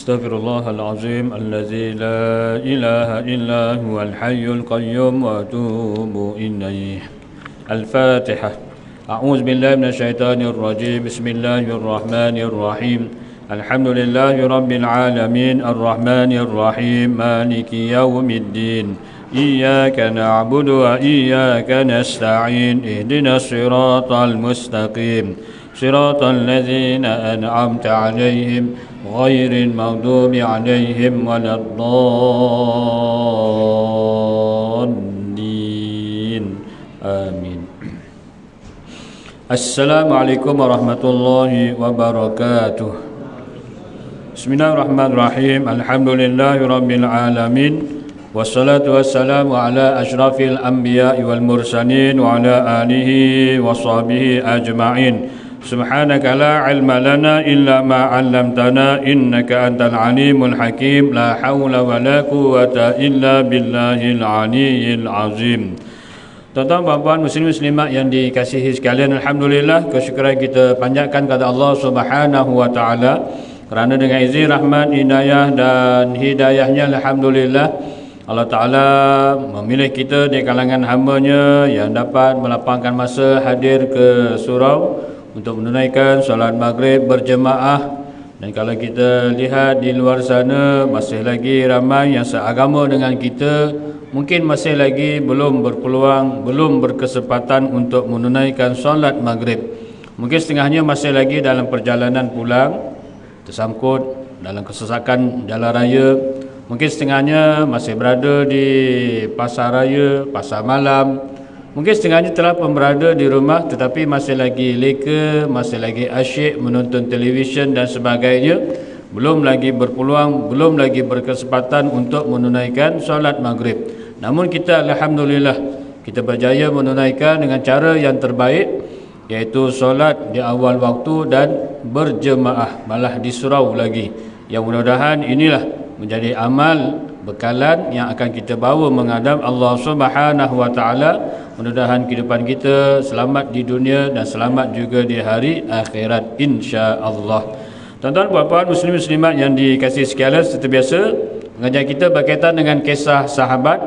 أستغفر الله العظيم الذي لا إله إلا هو الحي القيوم وأتوب إليه. الفاتحة. أعوذ بالله من الشيطان الرجيم. بسم الله الرحمن الرحيم. الحمد لله رب العالمين الرحمن الرحيم مالك يوم الدين. إياك نعبد وإياك نستعين. اهدنا الصراط المستقيم صراط الذين أنعمت عليهم غير المغضوب عليهم ولا الضالين آمين. Assalamualaikum warahmatullahi wabarakatuh. Bismillahirrahmanirrahim. Alhamdulillahi rabbil alamin. Wassalatu wassalamu ala asyrafil anbiya'i wal mursalin wa ala alihi wa sahbihi ajma'in. Subhanaka la ilma lana illa ma 'allamtana innaka antal alimul hakim. La haula wa la quwwata illa billahil aliyyil azim. Tuan-tuan dan puan muslim muslimat yang dikasihi sekalian, alhamdulillah kesyukuran kita panjatkan kepada Allah Subhanahu wa taala kerana dengan izin rahmat, inayah dan hidayahnya, alhamdulillah Allah Ta'ala memilih kita di kalangan hamba-Nya yang dapat melapangkan masa hadir ke surau untuk menunaikan solat maghrib berjemaah. Dan kalau kita lihat di luar sana, masih lagi ramai yang seagama dengan kita, mungkin masih lagi belum berpeluang, belum berkesempatan untuk menunaikan solat maghrib. Mungkin setengahnya masih lagi dalam perjalanan pulang, tersangkut dalam kesesakan jalan raya. Mungkin setengahnya masih berada di pasar raya, pasar malam. Mungkin setengahnya telah pun berada di rumah tetapi masih lagi leka, masih lagi asyik menonton televisyen dan sebagainya. Belum lagi berpeluang, belum lagi berkesempatan untuk menunaikan solat maghrib. Namun kita alhamdulillah, kita berjaya menunaikan dengan cara yang terbaik, iaitu solat di awal waktu dan berjemaah, malah di surau lagi. Yang mudah-mudahan inilah menjadi amal bekalan yang akan kita bawa menghadap Allah Subhanahu wa taala. Mudah-mudahan kehidupan kita selamat di dunia dan selamat juga di hari akhirat insya-Allah. Tuan-tuan dan puan muslim muslimat yang dikasihi sekalian, seperti biasa mengajar kita berkaitan dengan kisah sahabat.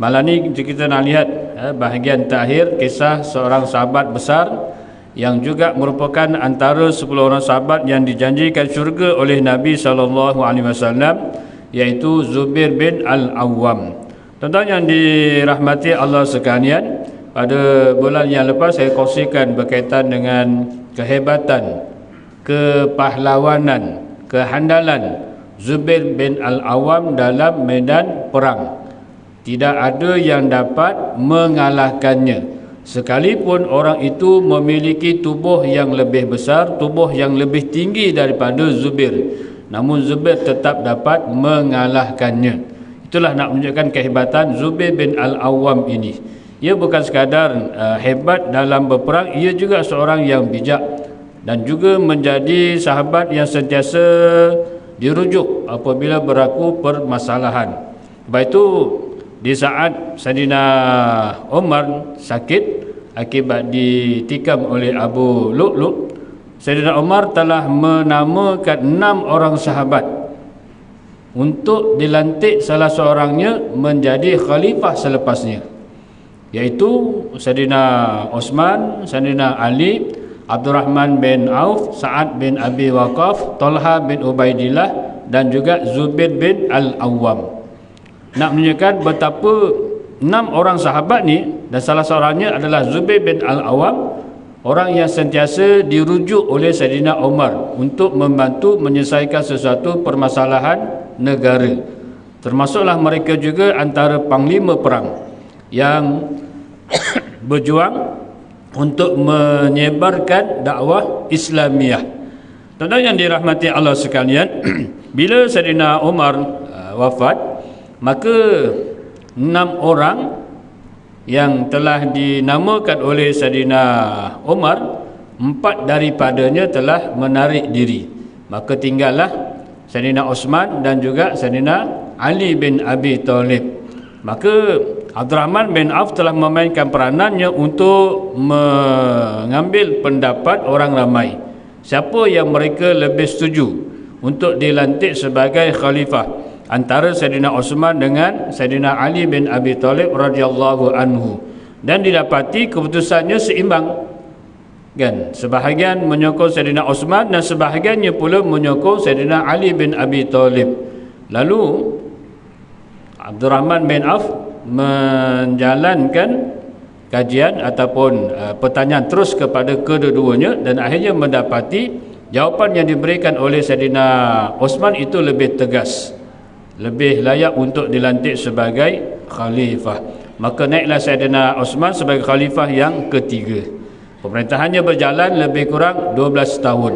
Malam ni kita nak lihat bahagian terakhir kisah seorang sahabat besar yang juga merupakan antara 10 orang sahabat yang dijanjikan syurga oleh Nabi SAW, iaitu Zubair bin Al-Awwam. Tuan-tuan yang dirahmati Allah sekalian, pada bulan yang lepas saya kongsikan berkaitan dengan kehebatan, kepahlawanan, kehandalan Zubair bin Al-Awwam dalam medan perang. Tidak ada yang dapat mengalahkannya, sekalipun orang itu memiliki tubuh yang lebih besar, tubuh yang lebih tinggi daripada Zubair, namun Zubair tetap dapat mengalahkannya. Itulah nak menunjukkan kehebatan Zubair bin Al-Awwam ini. Ia bukan sekadar hebat dalam berperang, ia juga seorang yang bijak dan juga menjadi sahabat yang sentiasa dirujuk apabila berlaku permasalahan. Sebab itu di saat Saidina Umar sakit akibat ditikam oleh Abu Lu'lu', Saidina Umar telah menamakan 6 orang sahabat untuk dilantik salah seorangnya menjadi khalifah selepasnya, iaitu Saidina Osman, Saidina Ali, Abdurrahman bin Auf, Sa'ad bin Abi Waqqas, Talha bin Ubaidillah dan juga Zubair bin Al-Awwam. Nak menunjukkan betapa 6 orang sahabat ni, dan salah seorangnya adalah Zubair bin Al-Awwam, orang yang sentiasa dirujuk oleh Saidina Umar untuk membantu menyelesaikan sesuatu permasalahan negara. Termasuklah mereka juga antara panglima perang yang berjuang untuk menyebarkan dakwah Islamiah. Tuan-tuan yang dirahmati Allah sekalian, bila Saidina Umar wafat, maka 6 orang yang telah dinamakan oleh Saidina Umar, 4 daripadanya telah menarik diri. Maka tinggallah Saidina Osman dan juga Saidina Ali bin Abi Thalib. Maka Abdurrahman bin Auf telah memainkan peranannya untuk mengambil pendapat orang ramai. Siapa yang mereka lebih setuju untuk dilantik sebagai khalifah antara Saidina Osman dengan Saidina Ali bin Abi Thalib radhiyallahu anhu, dan didapati keputusannya seimbang kan, sebahagian menyokong Saidina Osman dan sebahagiannya pula menyokong Saidina Ali bin Abi Thalib. Lalu Abdul Rahman bin Auf menjalankan kajian ataupun pertanyaan terus kepada kedua-duanya, dan akhirnya mendapati jawapan yang diberikan oleh Saidina Osman itu lebih tegas, lebih layak untuk dilantik sebagai khalifah. Maka naiklah Saidina Osman sebagai khalifah yang ketiga. Pemerintahannya berjalan lebih kurang 12 tahun.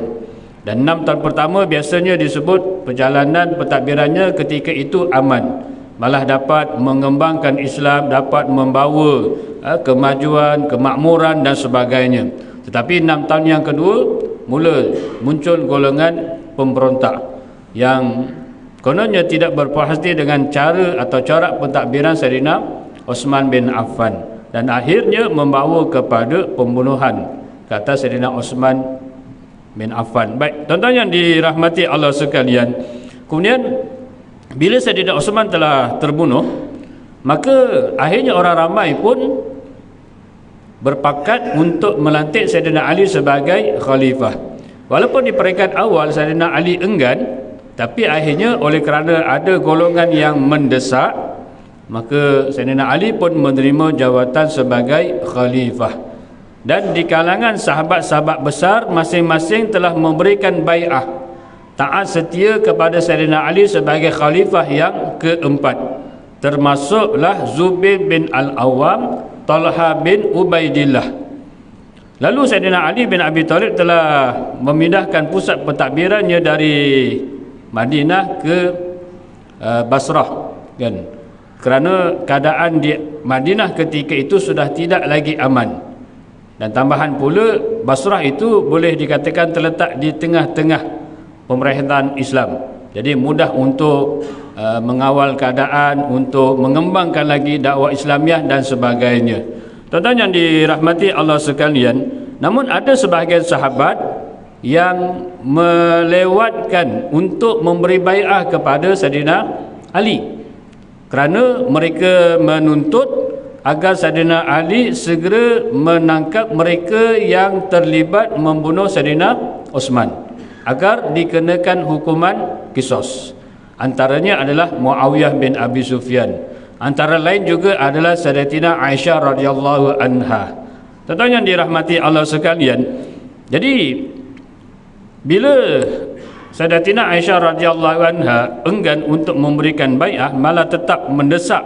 Dan 6 tahun pertama biasanya disebut perjalanan pentadbirannya ketika itu aman. Malah dapat mengembangkan Islam, dapat membawa kemajuan, kemakmuran dan sebagainya. Tetapi 6 tahun yang kedua mula muncul golongan pemberontak yang kononnya tidak berpuas hati dengan cara atau corak pentadbiran Saidina Osman bin Affan, dan akhirnya membawa kepada pembunuhan kata Saidina Osman bin Affan. Baik, tuan-tuan yang dirahmati Allah sekalian, kemudian bila Saidina Osman telah terbunuh, maka akhirnya orang ramai pun berpakat untuk melantik Saidina Ali sebagai khalifah. Walaupun di peringkat awal Saidina Ali enggan, tapi akhirnya oleh kerana ada golongan yang mendesak, maka Saidina Ali pun menerima jawatan sebagai khalifah. Dan di kalangan sahabat-sahabat besar, masing-masing telah memberikan bai'ah taat setia kepada Saidina Ali sebagai khalifah yang keempat, termasuklah Zubair bin Al-Awwam, Talha bin Ubaidillah. Lalu Saidina Ali bin Abi Thalib telah memindahkan pusat pentadbirannya dari Madinah ke Basrah kan, kerana keadaan di Madinah ketika itu sudah tidak lagi aman, dan tambahan pula Basrah itu boleh dikatakan terletak di tengah-tengah pemerintahan Islam, jadi mudah untuk mengawal keadaan, untuk mengembangkan lagi dakwah Islamiah dan sebagainya. Tuan-tuan yang dirahmati Allah sekalian, namun ada sebahagian sahabat yang melewatkan untuk memberi bai'ah kepada Saidina Ali, kerana mereka menuntut agar Saidina Ali segera menangkap mereka yang terlibat membunuh Saidina Osman agar dikenakan hukuman qisas. Antaranya adalah Muawiyah bin Abi Sufyan. Antara lain juga adalah Sayyidatina Aisyah radhiyallahu anha. Tuan-tuan yang dirahmati Allah sekalian, jadi bila Sayyidatina Aisyah radhiyallahu anha enggan untuk memberikan bai'ah, malah tetap mendesak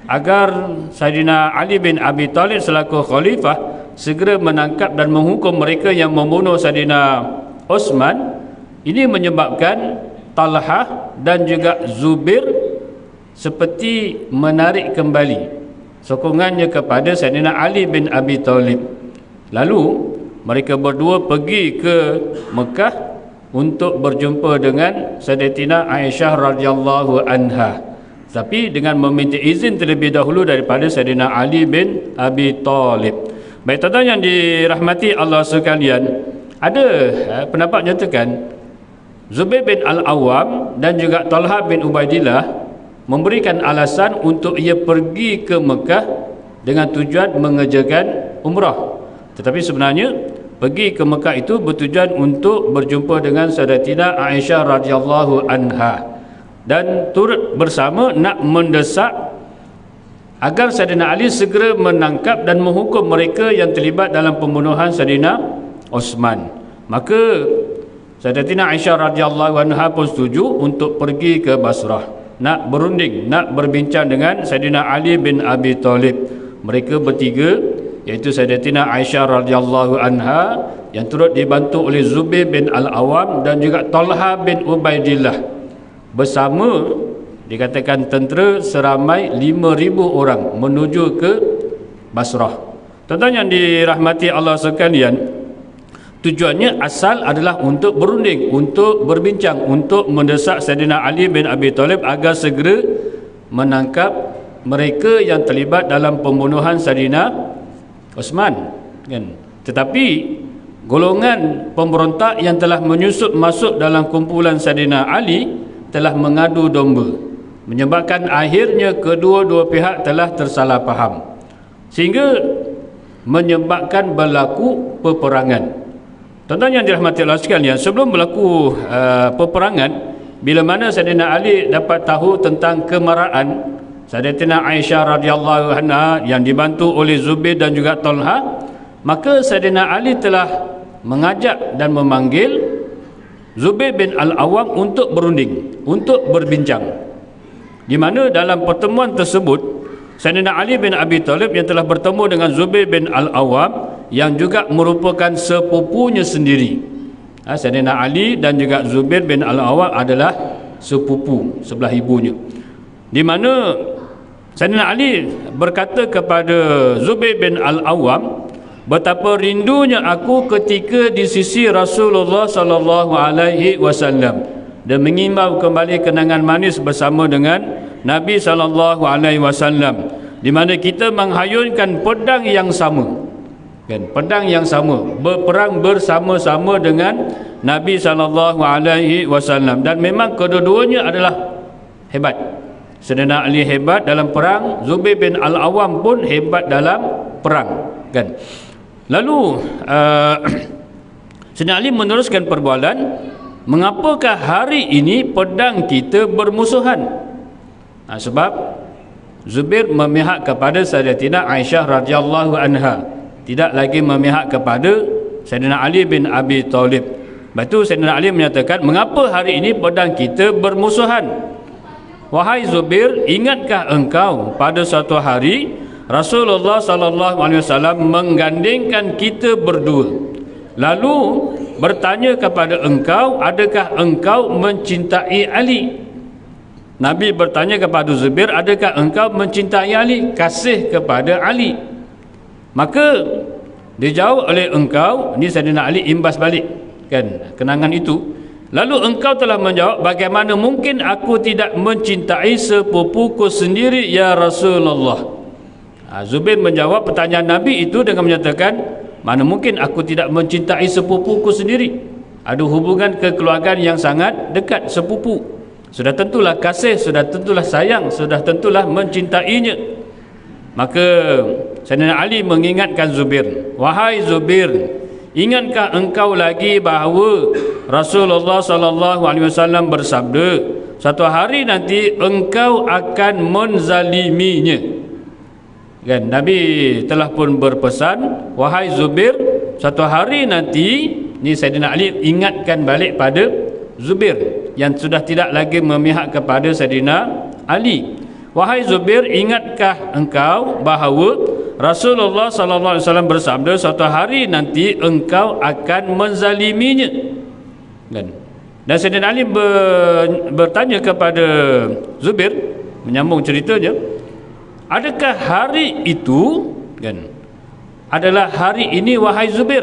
agar Sayyidina Ali bin Abi Thalib selaku khalifah segera menangkap dan menghukum mereka yang membunuh Sayyidina Osman. Ini menyebabkan Talha dan juga Zubair seperti menarik kembali sokongannya kepada Sayyidina Ali bin Abi Thalib. Lalu mereka berdua pergi ke Mekah untuk berjumpa dengan Sayyidatina Aisyah radhiyallahu anha, tapi dengan meminta izin terlebih dahulu daripada Sayyidina Ali bin Abi Thalib. Baik, tuan-tuan yang dirahmati Allah sekalian, ada pendapat nyatakan Zubair bin Al-Awwam dan juga Talha bin Ubaidillah memberikan alasan untuk ia pergi ke Mekah dengan tujuan mengerjakan umrah, tetapi sebenarnya pergi ke Mekah itu bertujuan untuk berjumpa dengan Sayyidatina Aisyah radhiyallahu anha, dan turut bersama nak mendesak agar Sayyidina Ali segera menangkap dan menghukum mereka yang terlibat dalam pembunuhan Sayyidina Osman. Maka Sayyidatina Aisyah radhiyallahu anha pun setuju untuk pergi ke Basrah, nak berunding, nak berbincang dengan Sayyidina Ali bin Abi Thalib. Mereka bertiga, iaitu Sayyidatina Aisyah radhiyallahu anha yang turut dibantu oleh Zubair bin Al-Awwam dan juga Talha bin Ubaidillah, bersama dikatakan tentera seramai 5,000 orang menuju ke Basrah. Tuan-tuan yang dirahmati Allah sekalian, tujuannya asal adalah untuk berunding, untuk berbincang, untuk mendesak Sayyidina Ali bin Abi Thalib agar segera menangkap mereka yang terlibat dalam pembunuhan Sayyidina Osman kan. Tetapi golongan pemberontak yang telah menyusup masuk dalam kumpulan Saidina Ali telah mengadu domba, menyebabkan akhirnya kedua-dua pihak telah tersalah faham, sehingga menyebabkan berlaku peperangan. Tuan-tuan yang dirahmati Allah sekalian, sebelum berlaku peperangan, bila mana Saidina Ali dapat tahu tentang kemarahan Sayyidatina Aisyah radhiyallahu anha yang dibantu oleh Zubair dan juga Talha, maka Saidina Ali telah mengajak dan memanggil Zubair bin Al-Awwam untuk berunding, untuk berbincang. Di mana dalam pertemuan tersebut Saidina Ali bin Abi Thalib yang telah bertemu dengan Zubair bin Al-Awwam yang juga merupakan sepupunya sendiri. Saidina Ali dan juga Zubair bin Al-Awwam adalah sepupu sebelah ibunya. Di mana Saidina Ali berkata kepada Zubair bin Al-Awwam, betapa rindunya aku ketika di sisi Rasulullah sallallahu alaihi wasallam, dan mengimbau kembali kenangan manis bersama dengan Nabi sallallahu alaihi wasallam, di mana kita menghayunkan pedang yang sama, kan, pedang yang sama, berperang bersama-sama dengan Nabi sallallahu alaihi wasallam. Dan memang kedua-duanya adalah hebat. Saidina Ali hebat dalam perang, Zubair bin Al-Awwam pun hebat dalam perang, kan. Lalu Saidina Ali meneruskan perbualan, mengapakah hari ini pedang kita bermusuhan? Sebab Zubair memihak kepada Sayyidatina Aisyah radhiyallahu anha, tidak lagi memihak kepada Sayyidina Ali bin Abi Thalib. Lepas tu Sayyidina Ali menyatakan, mengapa hari ini pedang kita bermusuhan? Wahai Zubair, ingatkah engkau pada suatu hari Rasulullah sallallahu alaihi wasallam menggandingkan kita berdua, lalu bertanya kepada engkau, adakah engkau mencintai Ali? Nabi bertanya kepada Zubair, adakah engkau mencintai Ali, kasih kepada Ali? Maka dijawab oleh engkau, ni Sayyidina Ali imbas balik, kan, kenangan itu. Lalu engkau telah menjawab, bagaimana mungkin aku tidak mencintai sepupuku sendiri ya Rasulullah? Zubair menjawab pertanyaan Nabi itu dengan menyatakan, mana mungkin aku tidak mencintai sepupuku sendiri? Ada hubungan kekeluargaan yang sangat dekat, sepupu. Sudah tentulah kasih, sudah tentulah sayang, sudah tentulah mencintainya. Maka Sayyidina Ali mengingatkan Zubair, wahai Zubair, ingatkah engkau lagi bahawa Rasulullah sallallahu alaihi wasallam bersabda, satu hari nanti engkau akan menzaliminya. Kan, Nabi telah pun berpesan, wahai Zubair, satu hari nanti, ni Sayyidina Ali ingatkan balik pada Zubair yang sudah tidak lagi memihak kepada Sayyidina Ali. Wahai Zubair, ingatkah engkau bahawa Rasulullah sallallahu alaihi wasallam bersabda, satu hari nanti engkau akan menzaliminya. Kan? Dan Sayyidina Ali bertanya kepada Zubair, menyambung ceritanya, adakah hari itu, kan, adalah hari ini wahai Zubair,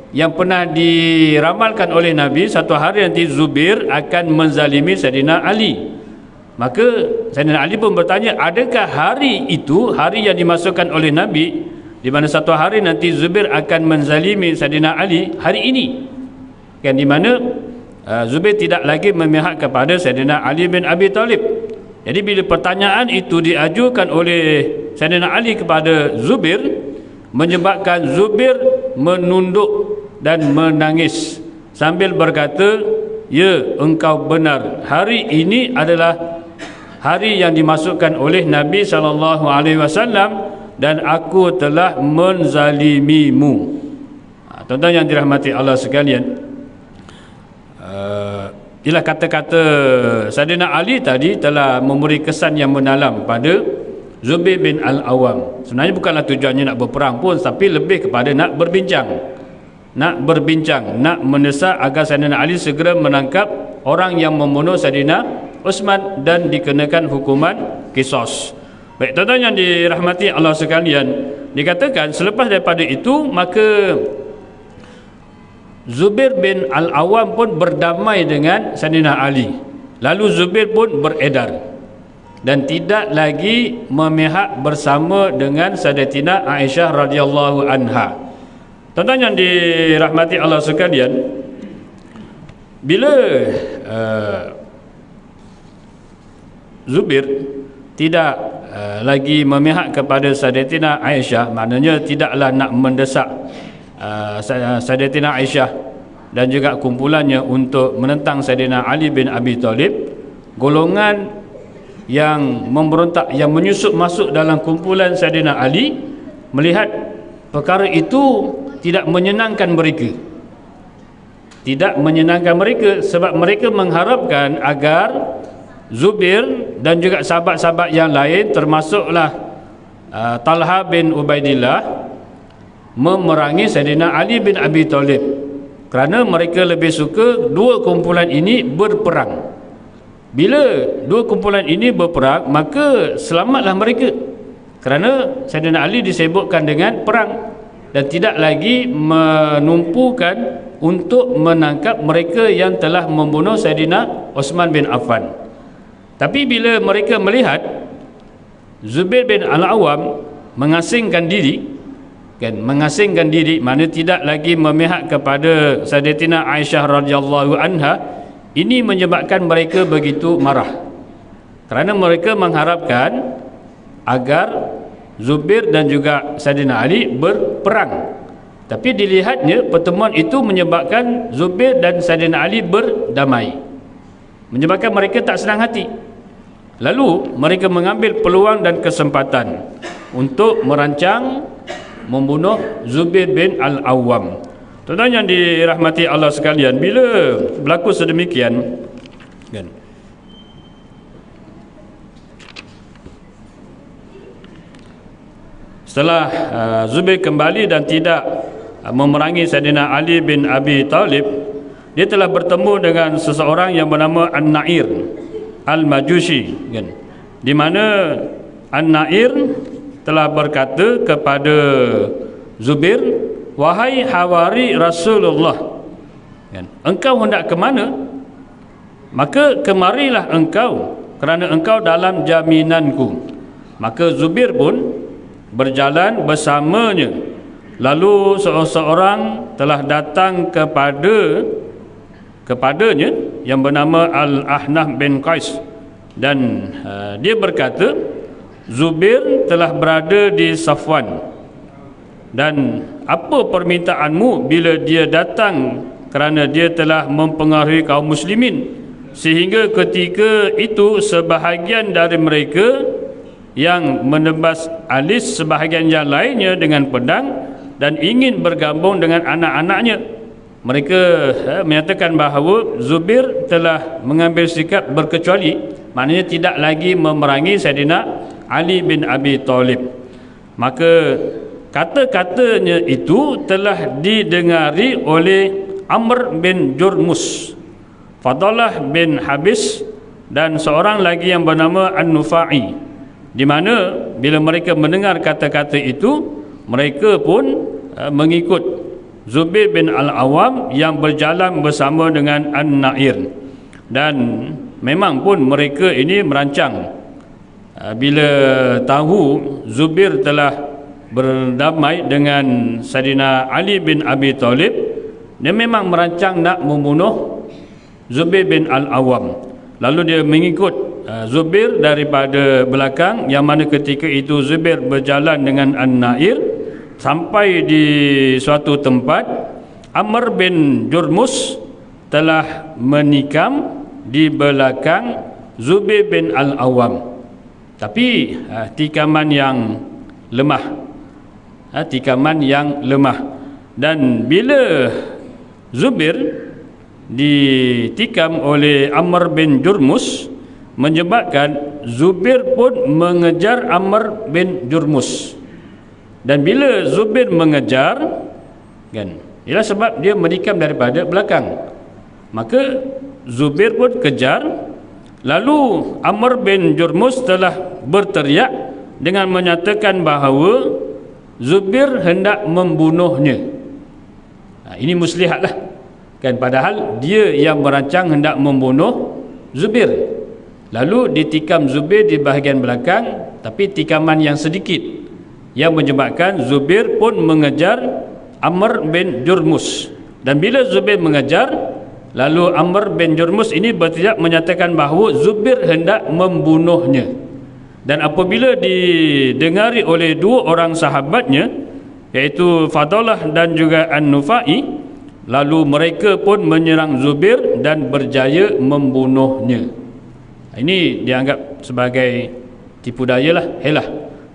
yang pernah diramalkan oleh Nabi, satu hari nanti Zubair akan menzalimi Sayyidina Ali. Maka Sayyidina Ali pun bertanya, adakah hari itu hari yang dimasukkan oleh Nabi, di mana satu hari nanti Zubair akan menzalimi Sayyidina Ali, hari ini, kan, di mana Zubair tidak lagi memihak kepada Sayyidina Ali bin Abi Thalib. Jadi bila pertanyaan itu diajukan oleh Sayyidina Ali kepada Zubair, menyebabkan Zubair menunduk dan menangis sambil berkata, ya, engkau benar, hari ini adalah hari yang dimasukkan oleh Nabi SAW dan aku telah menzalimimu. Tuan-tuan yang dirahmati Allah sekalian, ialah kata-kata Sayyidina Ali tadi telah memberi kesan yang mendalam pada Zubair bin Al-Awwam. Sebenarnya bukanlah tujuannya nak berperang pun, tapi lebih kepada nak berbincang, nak mendesak agar Sayyidina Ali segera menangkap orang yang membunuh Sayyidina Uthman dan dikenakan hukuman qisas. Baik, tuan-tuan yang dirahmati Allah sekalian, dikatakan selepas daripada itu maka Zubair bin Al-Awwam pun berdamai dengan Sayyidina Ali. Lalu Zubair pun beredar dan tidak lagi memihak bersama dengan Sayyidatina Aisyah radhiyallahu anha. Tuan-tuan yang dirahmati Allah sekalian, bila Zubair tidak lagi memihak kepada Sayyidatina Aisyah, maknanya tidaklah nak mendesak Sayyidatina Aisyah dan juga kumpulannya untuk menentang Sayyidina Ali bin Abi Thalib, golongan yang memberontak, yang menyusup masuk dalam kumpulan Sayyidina Ali melihat perkara itu tidak menyenangkan mereka. Tidak menyenangkan mereka sebab mereka mengharapkan agar Zubair dan juga sahabat-sahabat yang lain, termasuklah Talha bin Ubaidillah, memerangi Sayyidina Ali bin Abi Thalib, kerana mereka lebih suka dua kumpulan ini berperang. Bila dua kumpulan ini berperang, maka selamatlah mereka, kerana Sayyidina Ali disibukkan dengan perang dan tidak lagi menumpukan untuk menangkap mereka yang telah membunuh Sayyidina Uthman bin Affan. Tapi bila mereka melihat Zubair bin Al-Awwam mengasingkan diri, kan, mengasingkan diri, makna tidak lagi memihak kepada Sayyidatina Aisyah radhiyallahu anha, ini menyebabkan mereka begitu marah, kerana mereka mengharapkan agar Zubair dan juga Sayyidina Ali berperang. Tapi dilihatnya pertemuan itu menyebabkan Zubair dan Sayyidina Ali berdamai, menyebabkan mereka tak senang hati. Lalu mereka mengambil peluang dan kesempatan untuk merancang membunuh Zubair bin Al-Awwam. Tuan-tuan yang dirahmati Allah sekalian, bila berlaku sedemikian, kan, setelah Zubair kembali dan tidak memerangi Sayyidina Ali bin Abi Thalib, dia telah bertemu dengan seseorang yang bernama An-Na'ir Al-Majusi, kan, di mana An-Na'ir telah berkata kepada Zubair, wahai hawari Rasulullah, kan, engkau hendak ke mana? Maka kemarilah engkau, kerana engkau dalam jaminanku. Maka Zubair pun berjalan bersamanya. Lalu seorang telah datang kepadanya yang bernama Al-Ahnaf bin Qais, dan dia berkata, Zubair telah berada di Safwan, dan apa permintaanmu bila dia datang, kerana dia telah mempengaruhi kaum muslimin, sehingga ketika itu sebahagian dari mereka yang menebas alis sebahagian yang lainnya dengan pedang dan ingin bergabung dengan anak-anaknya. Mereka menyatakan bahawa Zubair telah mengambil sikap berkecuali, maknanya tidak lagi memerangi Sayyidina Ali bin Abi Thalib. Maka kata-katanya itu telah didengari oleh Amr bin Jurmus, Fadalah bin Habis, dan seorang lagi yang bernama An-Nufa'i, di mana bila mereka mendengar kata-kata itu, mereka pun mengikut Zubair bin Al-Awwam yang berjalan bersama dengan An-Na'ir. Dan memang pun mereka ini merancang, bila tahu Zubair telah berdamai dengan Sayyidina Ali bin Abi Thalib, dia memang merancang nak membunuh Zubair bin Al-Awwam. Lalu dia mengikut Zubair daripada belakang, yang mana ketika itu Zubair berjalan dengan An-Na'ir sampai di suatu tempat. Amr bin Jurmus telah menikam di belakang Zubair bin Al-Awwam, tapi tikaman yang lemah, tikaman yang lemah. Dan bila Zubair ditikam oleh Amr bin Jurmus, menyebabkan Zubair pun mengejar Amr bin Jurmus. Dan bila Zubair mengejar, kan, ialah sebab dia menikam daripada belakang, maka Zubair pun kejar. Lalu Amr bin Jurmus telah berteriak dengan menyatakan bahawa Zubair hendak membunuhnya. Ini muslihatlah, kan, padahal dia yang merancang hendak membunuh Zubair. Lalu ditikam Zubair di bahagian belakang, tapi tikaman yang sedikit, yang menyebabkan Zubair pun mengejar Amr bin Jurmus. Dan bila Zubair mengejar, lalu Amr bin Jurmus ini bertindak menyatakan bahawa Zubair hendak membunuhnya. Dan apabila didengari oleh dua orang sahabatnya, iaitu Fadalah dan juga An-Nufai, lalu mereka pun menyerang Zubair dan berjaya membunuhnya. Ini dianggap sebagai tipu daya lah, helah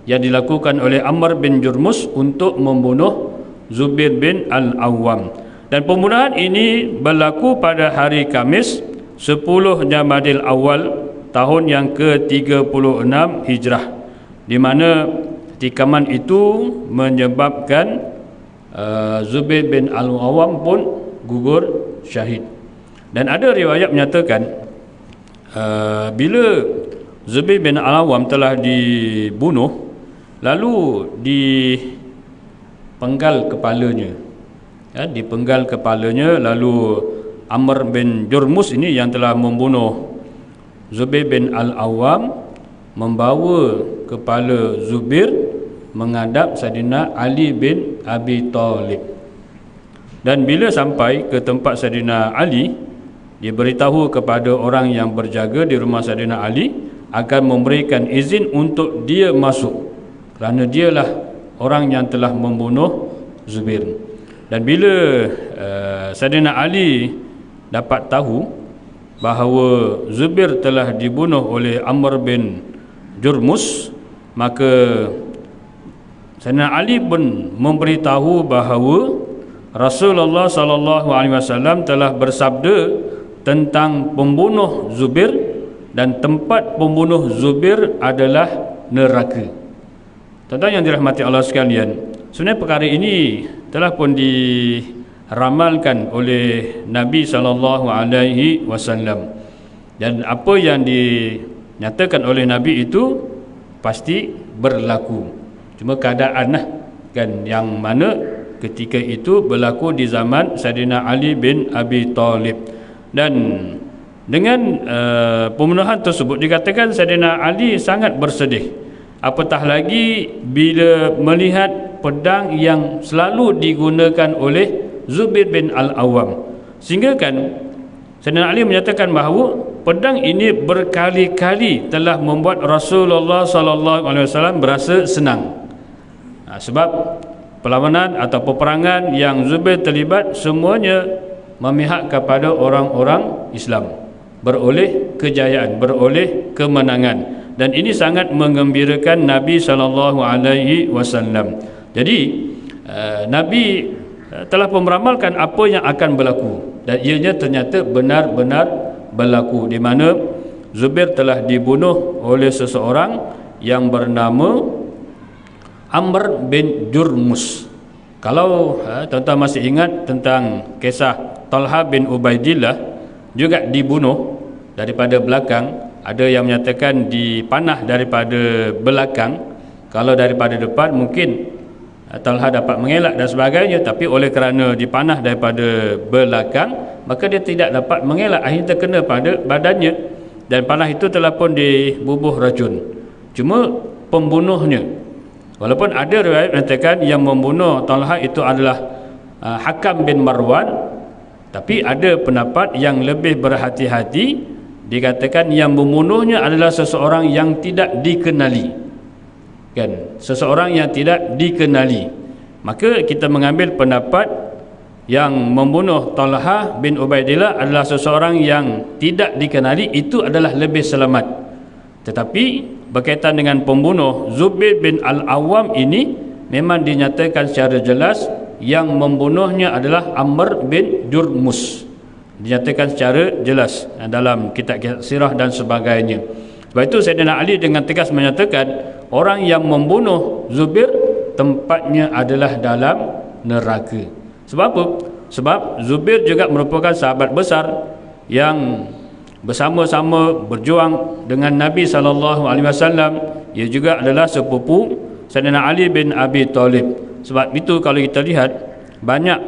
yang dilakukan oleh Amr bin Jurmus untuk membunuh Zubair bin Al-Awwam. Dan pembunuhan ini berlaku pada hari Khamis 10 Jamadil Awal tahun yang ke-36 Hijrah, di mana tikaman itu menyebabkan Zubair bin Al-Awwam pun gugur syahid. Dan ada riwayat menyatakan bila Zubair bin Al-Awwam telah dibunuh, lalu dipenggal kepalanya, dipenggal kepalanya, lalu Amr bin Jurmus ini yang telah membunuh Zubair bin Al-Awwam membawa kepala Zubair menghadap Saidina Ali bin Abi Thalib. Dan bila sampai ke tempat Saidina Ali, dia beritahu kepada orang yang berjaga di rumah Saidina Ali akan memberikan izin untuk dia masuk, kerana dialah orang yang telah membunuh Zubair. Dan bila Saidina Ali dapat tahu bahawa Zubair telah dibunuh oleh Amr bin Jurmus, maka Saidina Ali pun memberitahu bahawa Rasulullah SAW telah bersabda tentang pembunuh Zubair, dan tempat pembunuh Zubair adalah neraka. Tuan-tuan yang dirahmati Allah sekalian, sebenarnya perkara ini telah pun diramalkan oleh Nabi SAW, dan apa yang dinyatakan oleh Nabi itu pasti berlaku. Cuma keadaan lah kan, yang mana ketika itu berlaku di zaman Saidina Ali bin Abi Thalib. Dan dengan pembunuhan tersebut dikatakan Saidina Ali sangat bersedih, apatah lagi bila melihat pedang yang selalu digunakan oleh Zubair bin Al-Awwam, sehingga kan Saidina Ali menyatakan bahawa pedang ini berkali-kali telah membuat Rasulullah SAW berasa senang. Sebab perlawanan atau peperangan yang Zubair terlibat semuanya memihak kepada orang-orang Islam, beroleh kejayaan, beroleh kemenangan, dan ini sangat menggembirakan Nabi SAW. Jadi Nabi telah meramalkan apa yang akan berlaku, dan ianya ternyata benar-benar berlaku, di mana Zubair telah dibunuh oleh seseorang yang bernama Amr bin Jurmus. Kalau tuan-tuan masih ingat tentang kisah Talha bin Ubaidillah, juga dibunuh daripada belakang. Ada yang menyatakan dipanah daripada belakang. Kalau daripada depan mungkin Talha dapat mengelak dan sebagainya, tapi oleh kerana dipanah daripada belakang, maka dia tidak dapat mengelak, akhirnya terkena pada badannya, dan panah itu telah pun dibubuh racun. Cuma pembunuhnya, walaupun ada riwayat mengatakan yang membunuh Talha itu adalah Hakam bin Marwan, tapi ada pendapat yang lebih berhati-hati, dikatakan yang membunuhnya adalah seseorang yang tidak dikenali, kan, seseorang yang tidak dikenali. Maka kita mengambil pendapat yang membunuh Talha bin Ubaidillah adalah seseorang yang tidak dikenali, itu adalah lebih selamat. Tetapi berkaitan dengan pembunuh Zubair bin Al-Awwam ini, memang dinyatakan secara jelas yang membunuhnya adalah Amr bin Jurmus, dinyatakan secara jelas dalam kitab-kitab sirah dan sebagainya. Sebab itu Saidina Ali dengan tegas menyatakan orang yang membunuh Zubair tempatnya adalah dalam neraka. Sebab apa? Sebab Zubair juga merupakan sahabat besar yang bersama-sama berjuang dengan Nabi SAW. Ia juga adalah sepupu Saidina Ali bin Abi Thalib. Sebab itu kalau kita lihat banyak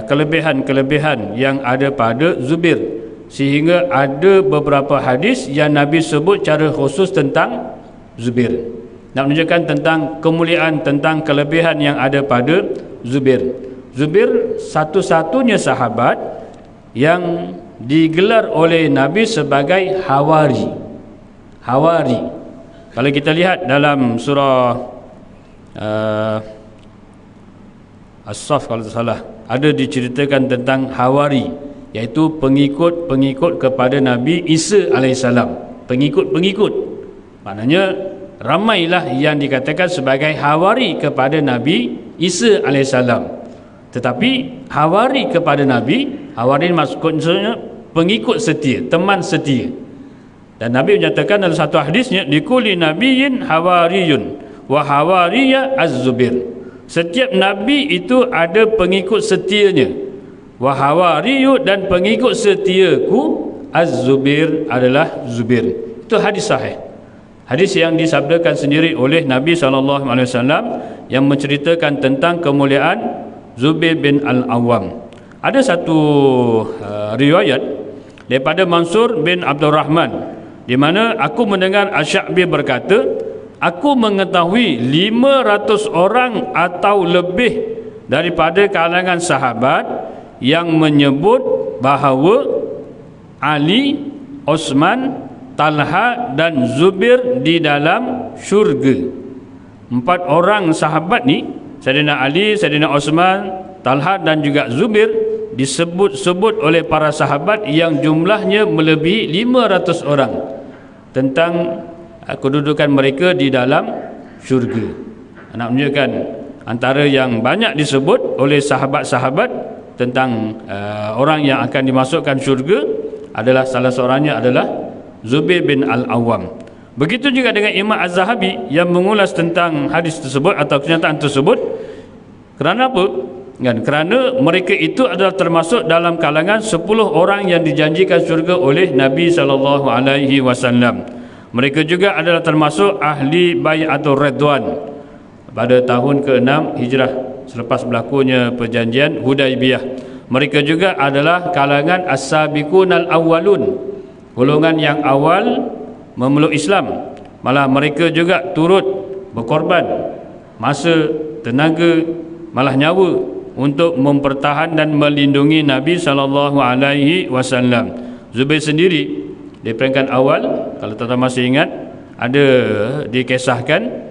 kelebihan-kelebihan yang ada pada Zubair, sehingga ada beberapa hadis yang Nabi sebut secara khusus tentang Zubair, nak menunjukkan tentang kemuliaan, tentang kelebihan yang ada pada Zubair. Zubair satu-satunya sahabat yang digelar oleh Nabi sebagai Hawari. Hawari. Kalau kita lihat dalam surah As-Saff kalau tak salah, ada diceritakan tentang Hawari, iaitu pengikut-pengikut kepada Nabi Isa alaihissalam. Pengikut-pengikut. Maknanya ramailah yang dikatakan sebagai Hawari kepada Nabi Isa alaihissalam. Tetapi Hawari kepada Nabi, Hawari maksudnya pengikut setia, teman setia. Dan Nabi menyatakan dalam satu hadisnya, likulli nabiyyin hawariyun wa hawariya az-Zubair. Setiap nabi itu ada pengikut setianya. Wa hawariyu, dan pengikut setiaku az-Zubair adalah Zubair. Itu hadis sahih. Hadis yang disabdakan sendiri oleh Nabi SAW yang menceritakan tentang kemuliaan Zubair bin Al-Awwam. Ada satu riwayat daripada Mansur bin Abdul Rahman, di mana aku mendengar Asy-Sya'bi berkata, aku mengetahui 500 orang atau lebih daripada kalangan sahabat yang menyebut bahawa Ali, Osman, Talha dan Zubair di dalam syurga. 4 orang sahabat ni, Sayyidina Ali, Sayyidina Osman, Talha dan juga Zubair, disebut-sebut oleh para sahabat yang jumlahnya melebihi 500 orang tentang kedudukan mereka di dalam syurga. Nak menunjukkan antara yang banyak disebut oleh sahabat-sahabat tentang orang yang akan dimasukkan syurga adalah salah seorangnya adalah Zubair bin Al-Awwam. Begitu juga dengan Imam Az-Zahabi yang mengulas tentang hadis tersebut atau kenyataan tersebut. Kerana apa? Kerana mereka itu adalah termasuk dalam kalangan 10 orang yang dijanjikan syurga oleh Nabi SAW. Mereka juga adalah termasuk ahli Bai'atul Ridwan pada tahun ke-6 Hijrah selepas berlakunya perjanjian Hudaibiyah. Mereka juga adalah kalangan As-Sabiqunal Awwalun, golongan yang awal memeluk Islam. Malah mereka juga turut berkorban masa, tenaga, malah nyawa untuk mempertahan dan melindungi Nabi SAW. Zubair sendiri di peringkat awal, kalau tuan-tuan masih ingat, ada dikisahkan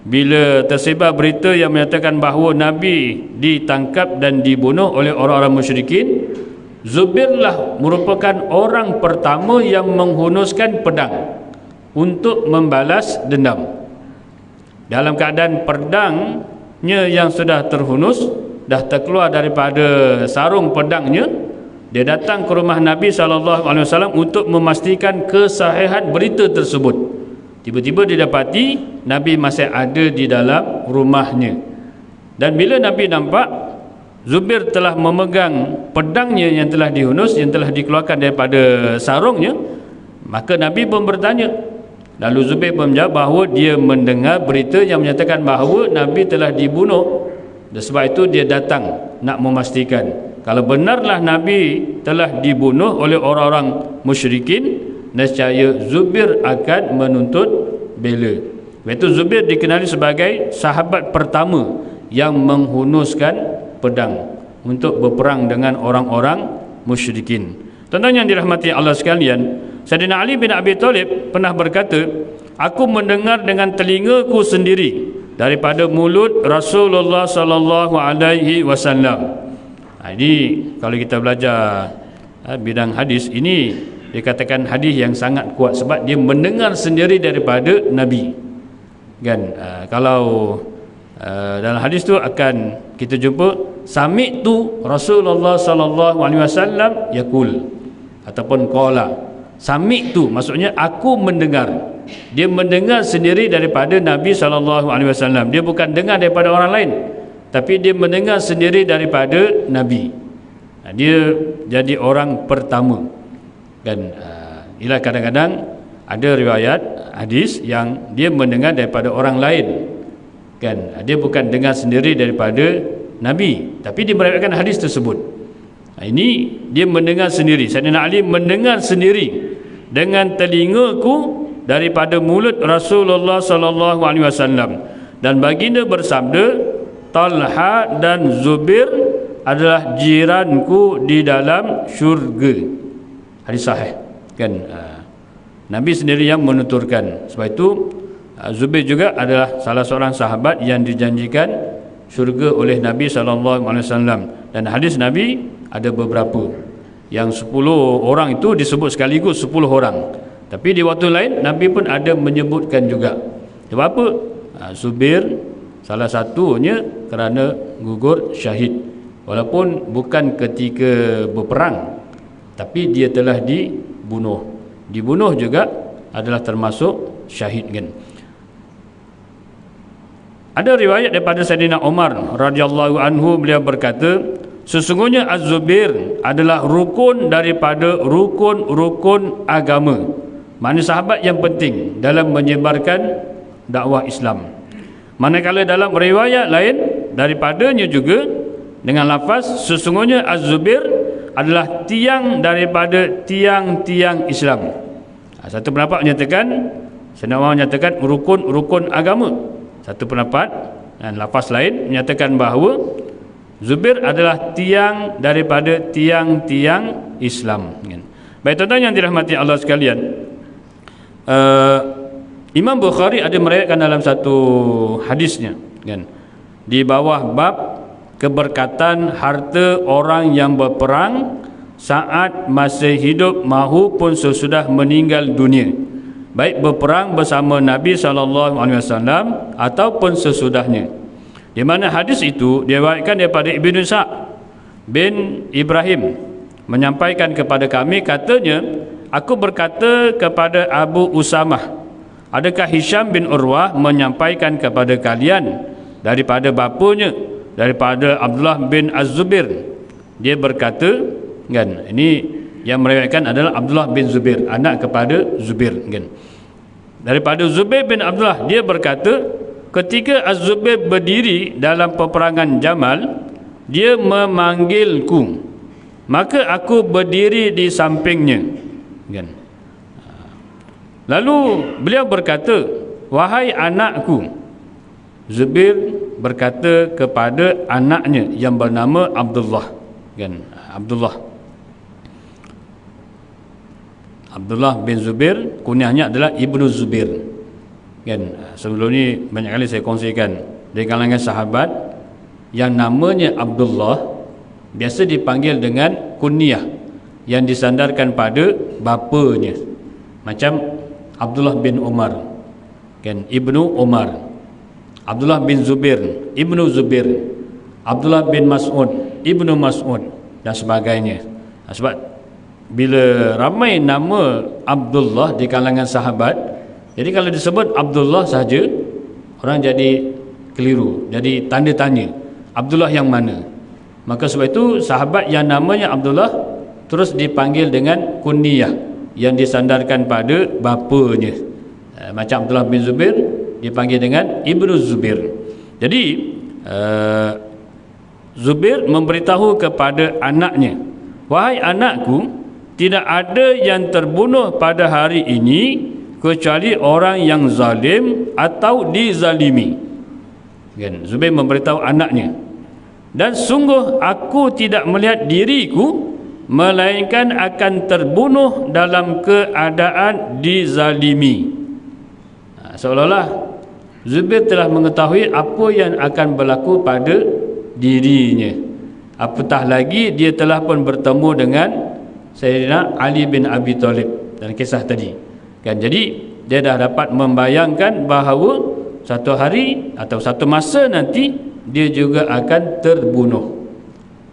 bila tersebar berita yang menyatakan bahawa Nabi ditangkap dan dibunuh oleh orang-orang musyrikin, Zubairlah merupakan orang pertama yang menghunuskan pedang untuk membalas dendam. Dalam keadaan pedangnya yang sudah terhunus, dah terkeluar daripada sarung pedangnya, dia datang ke rumah Nabi SAW untuk memastikan kesahihan berita tersebut. Tiba-tiba didapati Nabi masih ada di dalam rumahnya. Dan bila Nabi nampak Zubair telah memegang pedangnya yang telah dihunus, yang telah dikeluarkan daripada sarungnya, maka Nabi pun bertanya. Lalu Zubair pun menjawab bahawa dia mendengar berita yang menyatakan bahawa Nabi telah dibunuh. Dan sebab itu dia datang nak memastikan kalau benarlah Nabi telah dibunuh oleh orang-orang musyrikin, nescaya Zubair akan menuntut bela. Iaitu Zubair dikenali sebagai sahabat pertama yang menghunuskan pedang untuk berperang dengan orang-orang musyrikin. Tuan-tuan yang dirahmati Allah sekalian, Sayyidina Ali bin Abi Thalib pernah berkata, aku mendengar dengan telingaku sendiri daripada mulut Rasulullah sallallahu alaihi wasallam. Ini kalau kita belajar bidang hadis, ini dikatakan hadis yang sangat kuat sebab dia mendengar sendiri daripada Nabi. Kan kalau dalam hadis tu akan kita jumpa sami'tu Rasulullah sallallahu alaihi wasallam yaqul ataupun qala. Sami'tu maksudnya aku mendengar. Dia mendengar sendiri daripada Nabi SAW. Dia bukan dengar daripada orang lain, tapi dia mendengar sendiri daripada Nabi. Dia jadi orang pertama. Dan ialah kadang-kadang ada riwayat hadis yang dia mendengar daripada orang lain. Kan, dia bukan dengar sendiri daripada Nabi, tapi dia meriwayatkan hadis tersebut. Ini dia mendengar sendiri. Sayyidina Ali mendengar sendiri dengan telingaku daripada mulut Rasulullah sallallahu alaihi wasallam. Dan baginda bersabda, Talha dan Zubair adalah jiranku di dalam syurga. Hadis sahih kan. Nabi sendiri yang menuturkan. Sebab itu Zubair juga adalah salah seorang sahabat yang dijanjikan syurga oleh Nabi SAW. Dan hadis Nabi ada beberapa. Yang 10 orang itu disebut sekaligus 10 orang. Tapi di waktu lain Nabi pun ada menyebutkan juga. Sebab apa? Zubair salah satunya kerana gugur syahid. Walaupun bukan ketika berperang, tapi dia telah dibunuh. Dibunuh juga adalah termasuk syahid kan. Ada riwayat daripada Sayyidina Umar radhiyallahu anhu, beliau berkata, sesungguhnya Az-Zubair adalah rukun daripada rukun-rukun agama. Mana sahabat yang penting dalam menyebarkan dakwah Islam. Manakala dalam riwayat lain daripadanya juga dengan lafaz sesungguhnya Az-Zubair adalah tiang daripada tiang-tiang Islam. Satu pendapat menyatakan, Sayyidina Umar menyatakan rukun-rukun agama. Satu pendapat dan lafaz lain menyatakan bahawa Zubair adalah tiang daripada tiang-tiang Islam. Baik tuan-tuan yang dirahmati Allah sekalian, Imam Bukhari ada meriwayatkan dalam satu hadisnya kan, di bawah bab keberkatan harta orang yang berperang saat masih hidup maupun sesudah meninggal dunia, baik berperang bersama Nabi SAW ataupun sesudahnya. Di mana hadis itu diriwayatkan daripada Ibnu Sa'd bin Ibrahim menyampaikan kepada kami, katanya, aku berkata kepada Abu Usamah, adakah Hisham bin Urwah menyampaikan kepada kalian daripada bapanya, daripada Abdullah bin Az-Zubair? Dia berkata kan, ini yang meriwayatkan adalah Abdullah bin Zubair, anak kepada Zubair kan. Daripada Zubair bin Abdullah, dia berkata, ketika Az-Zubair berdiri dalam peperangan Jamal, dia memanggilku, maka aku berdiri di sampingnya kan. Lalu beliau berkata, wahai anakku. Zubair berkata kepada anaknya yang bernama Abdullah kan, Abdullah bin Zubair, kunyahnya adalah Ibnu Zubair kan. Sebelum ni banyak kali saya kongsikan, di kalangan sahabat yang namanya Abdullah biasa dipanggil dengan kunyah yang disandarkan pada bapanya, macam Abdullah bin Umar kan, Ibnu Umar, Abdullah bin Zubair, Ibnu Zubair, Abdullah bin Mas'ud, Ibnu Mas'ud dan sebagainya. Sebab bila ramai nama Abdullah di kalangan sahabat, jadi kalau disebut Abdullah saja, orang jadi keliru, jadi tanda tanya, Abdullah yang mana? Maka sebab itu sahabat yang namanya Abdullah terus dipanggil dengan kunyah yang disandarkan pada bapanya. Macam Abdullah bin Zubair dipanggil dengan Ibnu Zubair. Jadi Zubair memberitahu kepada anaknya, wahai anakku, tidak ada yang terbunuh pada hari ini kecuali orang yang zalim atau dizalimi kan. Zubair memberitahu anaknya, dan sungguh aku tidak melihat diriku melainkan akan terbunuh dalam keadaan dizalimi. Seolah-olah Zubair telah mengetahui apa yang akan berlaku pada dirinya. Apatah lagi dia telah pun bertemu dengan Sayyidina Ali bin Abi Thalib dan kisah tadi kan. Jadi dia dah dapat membayangkan bahawa satu hari atau satu masa nanti dia juga akan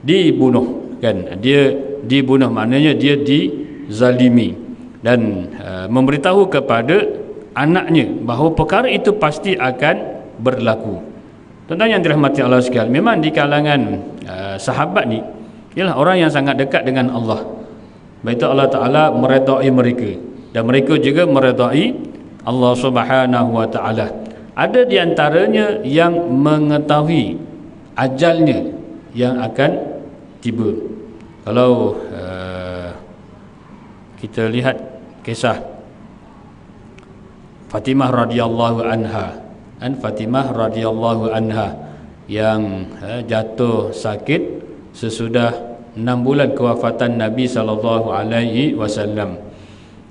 dibunuh kan. Dia dibunuh maknanya dia dizalimi, dan memberitahu kepada anaknya bahawa perkara itu pasti akan berlaku. Tuan-tuan yang dirahmati Allah sekalian, memang di kalangan sahabat ni ialah orang yang sangat dekat dengan Allah. Baik itu Allah Ta'ala meredai mereka, dan mereka juga meredai Allah Subhanahu Wa Ta'ala. Ada di antaranya yang mengetahui ajalnya yang akan tiba. Kalau kita lihat kisah Fatimah radhiyallahu anha, Fatimah radhiyallahu anha yang jatuh sakit sesudah 6 bulan kewafatan Nabi SAW,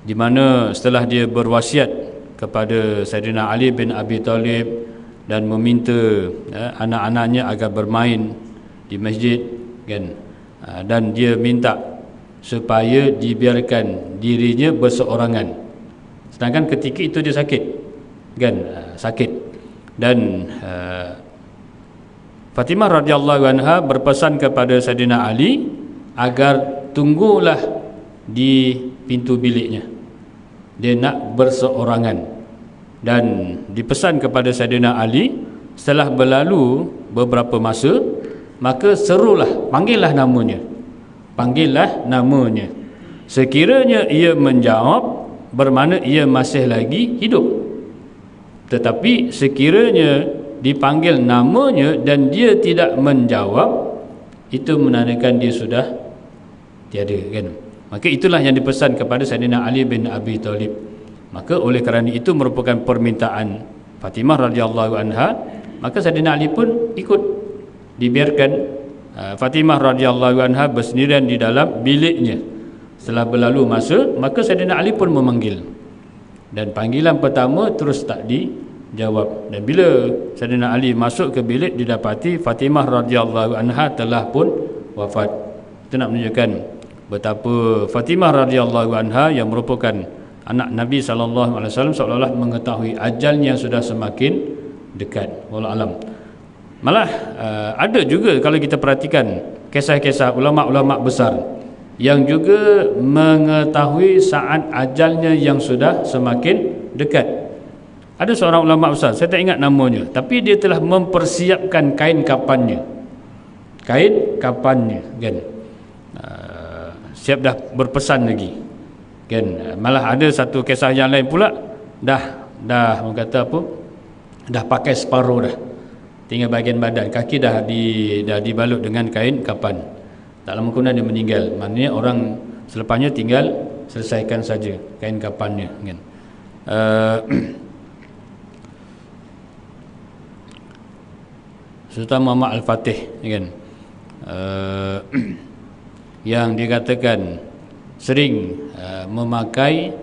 di mana setelah dia berwasiat kepada Saidina Ali bin Abi Talib dan meminta anak-anaknya agar bermain di masjid, kan, dan dia minta supaya dibiarkan dirinya berseorangan, sedangkan ketika itu dia sakit, kan, sakit. Dan Fatimah radhiyallahu anha berpesan kepada Saidina Ali agar tunggulah di pintu biliknya, dia nak berseorangan. Dan dipesan kepada Saidina Ali, setelah berlalu beberapa masa, maka serulah, panggillah namanya. Sekiranya ia menjawab, bermakna ia masih lagi hidup. Tetapi sekiranya dipanggil namanya dan dia tidak menjawab, itu menandakan dia sudah tiada, kan. Maka itulah yang dipesan kepada Saidina Ali bin Abi Talib. Maka oleh kerana itu merupakan permintaan Fatimah radhiyallahu anha, maka Saidina Ali pun ikut, dibiarkan Fatimah radhiyallahu anha bersendirian di dalam biliknya. Setelah berlalu masa, maka Saidina Ali pun memanggil, dan panggilan pertama terus tak dijawab. Dan bila Saidina Ali masuk ke bilik, didapati Fatimah radhiyallahu anha telah pun wafat. Itu nak menunjukkan betapa Fatimah radhiyallahu anha yang merupakan anak Nabi SAW seolah-olah mengetahui ajalnya sudah semakin dekat. Wallahu alam. Malah ada juga kalau kita perhatikan kisah-kisah ulama-ulama besar yang juga mengetahui saat ajalnya yang sudah semakin dekat. Ada seorang ulama besar, saya tak ingat namanya, tapi dia telah mempersiapkan kain kapannya, kan, siap dah berpesan lagi, kan. Malah ada satu kisah yang lain pula, dah orang kata apa, dah pakai separuh dah, tinggal bahagian badan, kaki dah dibalut dengan kain kapan. Tak lama kemudian dia meninggal. Maknanya orang selepasnya tinggal selesaikan saja kain kapannya, kan. Sultan Muhammad Al-Fatih, kan, yang dikatakan sering memakai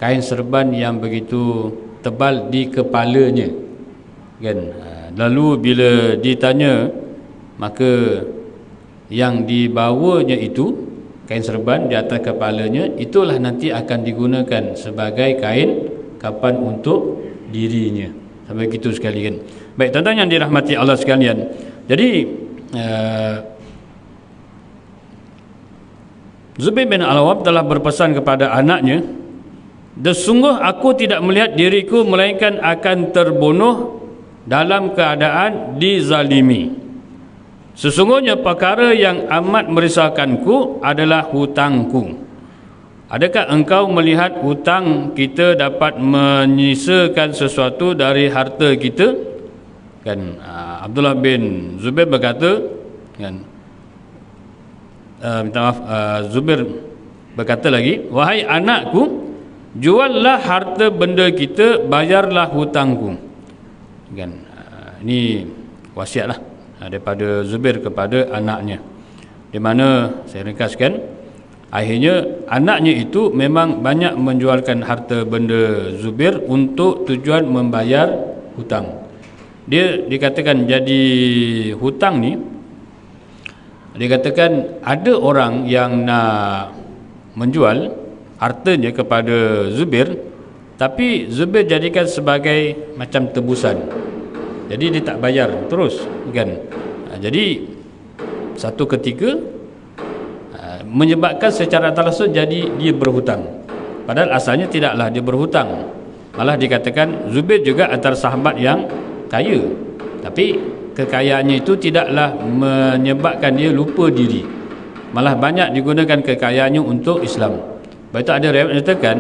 kain serban yang begitu tebal di kepalanya, kan. Lalu bila ditanya, maka yang dibawanya itu kain serban di atas kepalanya, itulah nanti akan digunakan sebagai kain kapan untuk dirinya. Sampai gitu sekali, kan. Baik, tuan-tuan yang dirahmati Allah sekalian, jadi Zubair bin Al-Awwam telah berpesan kepada anaknya, sungguh aku tidak melihat diriku melainkan akan terbunuh dalam keadaan dizalimi. Sesungguhnya perkara yang amat merisaukanku adalah hutangku. Adakah engkau melihat hutang kita dapat menyisakan sesuatu dari harta kita? Kan, Abdullah bin Zubair berkata, kan, minta maaf, Zubair berkata lagi, wahai anakku, juallah harta benda kita, bayarlah hutangku, kan. Ini wasiatlah daripada Zubair kepada anaknya, di mana saya ringkaskan, akhirnya anaknya itu memang banyak menjualkan harta benda Zubair untuk tujuan membayar hutang. Dia dikatakan jadi hutang ni, dikatakan ada orang yang nak menjual hartanya kepada Zubair, tapi Zubair jadikan sebagai macam tebusan, jadi dia tak bayar terus, kan. Jadi satu ketika menyebabkan secara tak langsung jadi dia berhutang, padahal asalnya tidaklah dia berhutang. Malah dikatakan Zubair juga antara sahabat yang kaya, tapi kekayaannya itu tidaklah menyebabkan dia lupa diri, malah banyak digunakan kekayaannya untuk Islam. Sebab itu ada riwayat menyatakan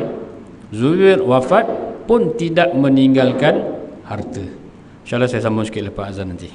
Zubair wafat pun tidak meninggalkan harta. InsyaAllah saya sambung sikit lepas azan nanti.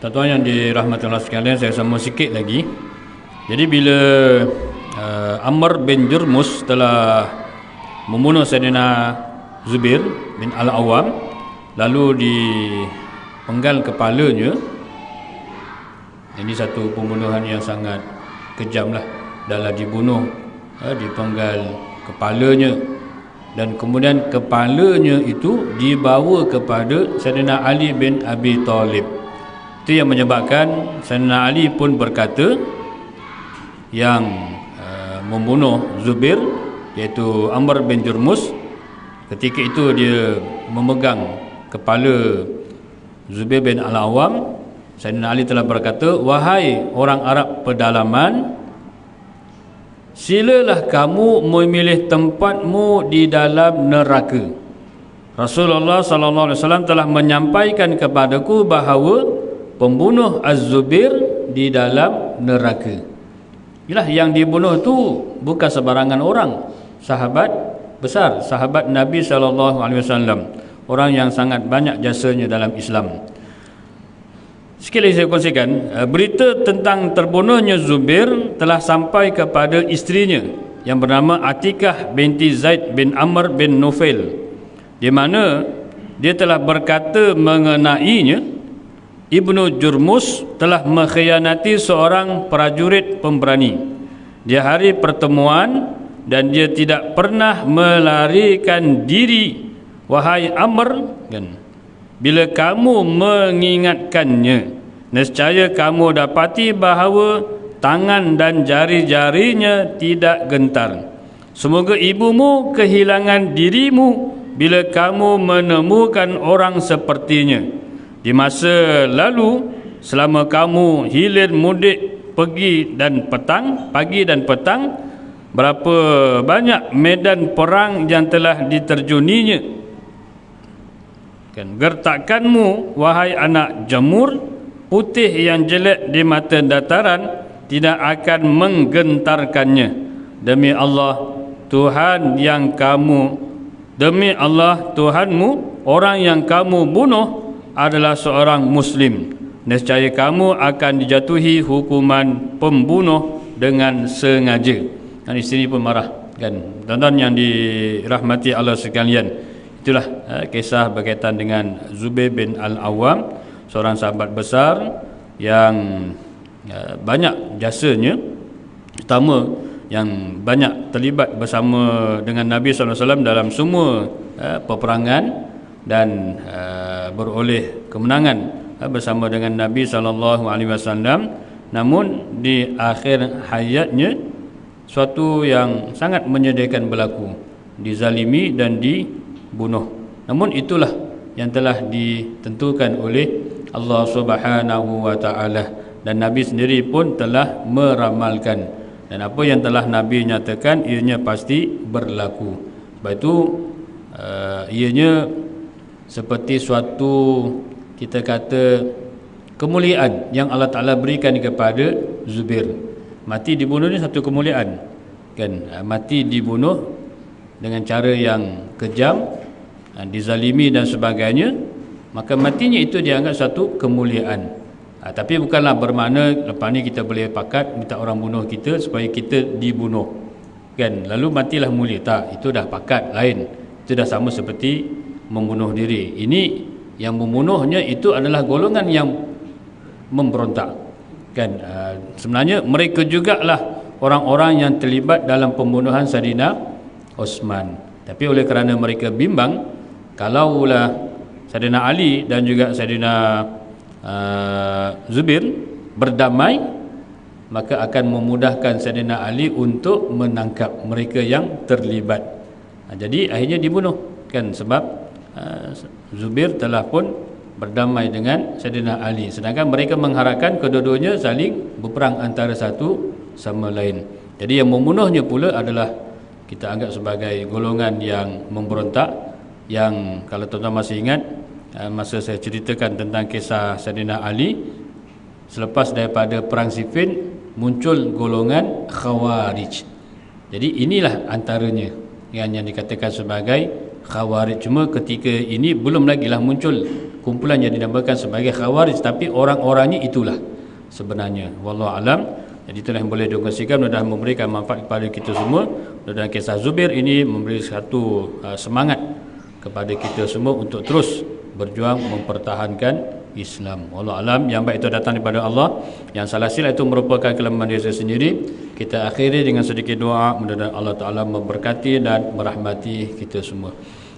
Tuan-tuan yang dirahmati Allah sekalian, saya sambung sikit lagi. Jadi bila Amr bin Jurmus telah membunuh Sayyidina Zubair bin Al-Awwam, lalu dipenggal kepalanya. Ini satu pembunuhan yang sangat kejam lah. Dah dibunuh, dipenggal kepalanya, dan kemudian kepalanya itu dibawa kepada Sayyidina Ali bin Abi Thalib. Itu yang menyebabkan Sayyidina Ali pun berkata, yang membunuh Zubair, iaitu Amr bin Jurmus, ketika itu dia memegang kepala Zubair bin Al-Awwam, Sayyidina Ali telah berkata, wahai orang Arab pedalaman, silalah kamu memilih tempatmu di dalam neraka. Rasulullah SAW telah menyampaikan kepadaku bahawa pembunuh Az-Zubair di dalam neraka. Inilah yang dibunuh tu bukan sebarangan orang, sahabat besar, sahabat Nabi SAW, orang yang sangat banyak jasanya dalam Islam. Sekali lagi saya kongsikan, berita tentang terbunuhnya Zubair telah sampai kepada isterinya yang bernama Atikah binti Zaid bin Amr bin Nufail, di mana dia telah berkata mengenainya, Ibnu Jurmus telah mengkhianati seorang prajurit pemberani di hari pertemuan, dan dia tidak pernah melarikan diri. Wahai Amr, kan, bila kamu mengingatkannya, nescaya kamu dapati bahawa tangan dan jari-jarinya tidak gentar. Semoga ibumu kehilangan dirimu bila kamu menemukan orang sepertinya. Di masa lalu, selama kamu hilir mudik pagi dan petang, berapa banyak medan perang yang telah diterjuninya. Gertakanmu, wahai anak jamur, putih yang jelek di mata dataran tidak akan menggentarkannya. Demi Allah Tuhanmu, orang yang kamu bunuh adalah seorang Muslim. Nescaya kamu akan dijatuhi hukuman pembunuh dengan sengaja. Dan isteri pun marah, kan? Tuan-tuan yang dirahmati Allah sekalian, itulah kisah berkaitan dengan Zubair bin Al-Awwam, seorang sahabat besar yang banyak jasanya, terutama yang banyak terlibat bersama dengan Nabi SAW dalam semua peperangan dan beroleh kemenangan bersama dengan Nabi SAW. Namun di akhir hayatnya suatu yang sangat menyedihkan berlaku, dizalimi dan dibunuh. Namun itulah yang telah ditentukan oleh Allah Subhanahu wa taala, dan Nabi sendiri pun telah meramalkan, dan apa yang telah Nabi nyatakan ianya pasti berlaku. Sebab itu ianya seperti suatu, kita kata, kemuliaan yang Allah Ta'ala berikan kepada Zubair. Mati dibunuh ni satu kemuliaan, kan? Mati dibunuh dengan cara yang kejam, dizalimi dan sebagainya, maka matinya itu dianggap satu kemuliaan. Tapi bukanlah bermakna lepas ni kita boleh pakat minta orang bunuh kita supaya kita dibunuh, kan? Lalu matilah mulia. Tak, itu dah pakat lain. Itu dah sama seperti membunuh diri. Ini yang membunuhnya itu adalah golongan yang memberontak, kan? Sebenarnya mereka jugalah orang-orang yang terlibat dalam pembunuhan Saidina Osman. Tapi oleh kerana mereka bimbang, kalaulah Saidina Ali dan juga Saidina Zubair berdamai, maka akan memudahkan Saidina Ali untuk menangkap mereka yang terlibat. Jadi akhirnya dibunuh, kan? Sebab Zubair telah pun berdamai dengan Saidina Ali, sedangkan mereka mengharapkan kedua-duanya saling berperang antara satu sama lain. Jadi yang membunuhnya pula adalah kita anggap sebagai golongan yang memberontak, yang kalau tuan-tuan masih ingat masa saya ceritakan tentang kisah Saidina Ali, selepas daripada perang Siffin muncul golongan Khawarij. Jadi inilah antaranya yang dikatakan sebagai Khawarij. Cuma ketika ini belum lagi lah muncul kumpulan yang dinamakan sebagai Khawarij, tapi orang-orangnya itulah sebenarnya. Wallahu alam. Jadi itulah yang boleh dikongsikan, mudah memberikan manfaat kepada kita semua. Dan kisah Zubair ini memberi satu semangat kepada kita semua untuk terus berjuang mempertahankan Islam. Wallahu alam. Yang baik itu datang daripada Allah, yang salah silap itu merupakan kelemahan diri saya sendiri. Kita akhiri dengan sedikit doa, mudah-mudahan Allah Ta'ala memberkati dan merahmati kita semua.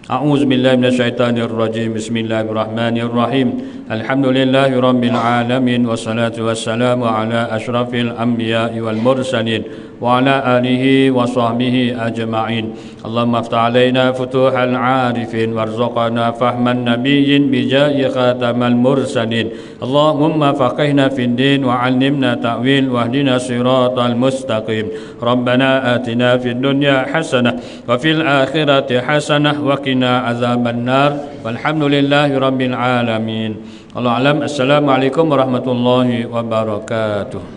A'udzu billahi minasyaitonir rajim. Bismillahirrahmanirrahim. Alhamdulillahi rabbil alamin, wassalatu wassalamu ala asyrafil anbiya'i wal mursalin wa ala alihi wa sahbihi ajma'in. Allahumma aftah alaina futuhal arifin warzuqna fahman nabiyyin bijahi khatamal mursalin. Allahumma faqihna fid din wa 'allimna ta'wil wahdina siratal mustaqim. Rabbana atina fid dunya hasanah wa fil akhirati hasanah wa qina azaban nar. Walhamdulillahi rabbil alamin. Wallahu alam. Assalamualaikum warahmatullahi wabarakatuh.